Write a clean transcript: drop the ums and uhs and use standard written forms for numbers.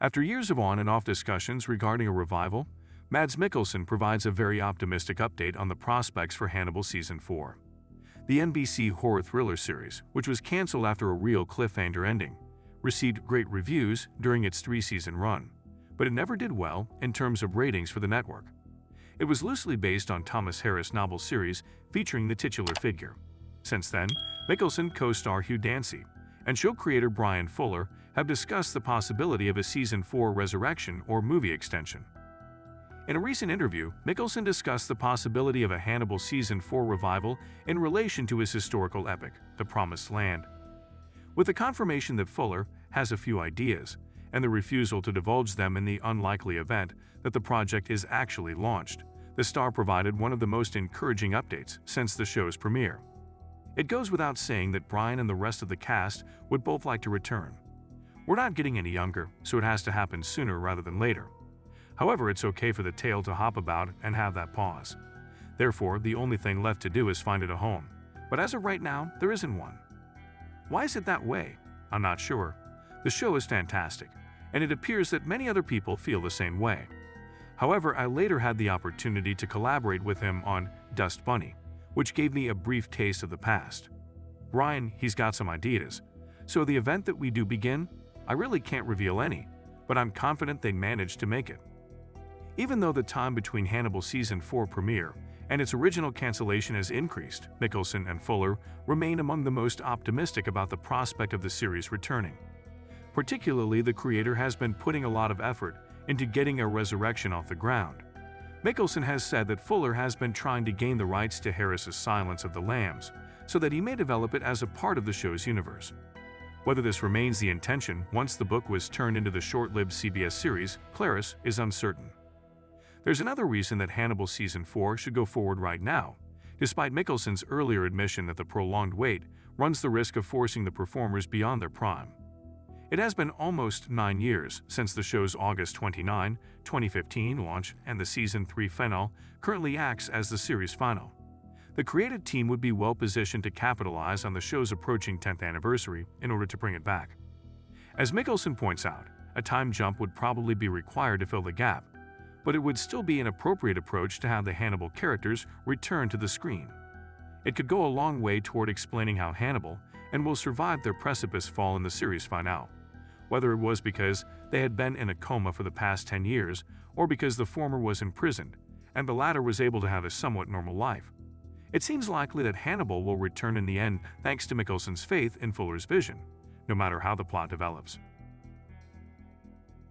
After years of on and off discussions regarding a revival, Mads Mikkelsen provides a very optimistic update on the prospects for Hannibal Season 4. The NBC horror thriller series, which was cancelled after a real cliffhanger ending, received great reviews during its 3-season run, but it never did well in terms of ratings for the network. It was loosely based on Thomas Harris' novel series featuring the titular figure. Since then, Mikkelsen co-star Hugh Dancy and show creator Bryan Fuller have discussed the possibility of a Season 4 resurrection or movie extension. In a recent interview, Mikkelsen discussed the possibility of a Hannibal Season 4 revival in relation to his historical epic, The Promised Land. With the confirmation that Fuller has a few ideas, and the refusal to divulge them in the unlikely event that the project is actually launched, the star provided one of the most encouraging updates since the show's premiere. It goes without saying that Bryan and the rest of the cast would both like to return. We're not getting any younger, so it has to happen sooner rather than later. However, it's okay for the tale to hop about and have that pause. Therefore, the only thing left to do is find it a home. But as of right now, there isn't one. Why is it that way? I'm not sure. The show is fantastic, and it appears that many other people feel the same way. However, I later had the opportunity to collaborate with him on Dust Bunny, which gave me a brief taste of the past. Bryan, he's got some ideas. So the event that we do begin, I really can't reveal any, but I'm confident they managed to make it. Even though the time between Hannibal Season 4 premiere and its original cancellation has increased, Mikkelsen and Fuller remain among the most optimistic about the prospect of the series returning. Particularly, the creator has been putting a lot of effort into getting a resurrection off the ground. Mikkelsen has said that Fuller has been trying to gain the rights to Harris's Silence of the Lambs so that he may develop it as a part of the show's universe. Whether this remains the intention once the book was turned into the short-lived CBS series, Clarice, is uncertain. There's another reason that Hannibal Season 4 should go forward right now, despite Mikkelsen's earlier admission that the prolonged wait runs the risk of forcing the performers beyond their prime. It has been almost 9 years since the show's August 29, 2015 launch, and the Season 3 finale currently acts as the series final. The creative team would be well positioned to capitalize on the show's approaching 10th anniversary in order to bring it back. As Mikkelsen points out, a time jump would probably be required to fill the gap, but it would still be an appropriate approach to have the Hannibal characters return to the screen. It could go a long way toward explaining how Hannibal and will survive their precipice fall in the series finale, whether it was because they had been in a coma for the past 10 years or because the former was imprisoned and the latter was able to have a somewhat normal life. It seems likely that Hannibal will return in the end thanks to Mikkelsen's faith in Fuller's vision, no matter how the plot develops.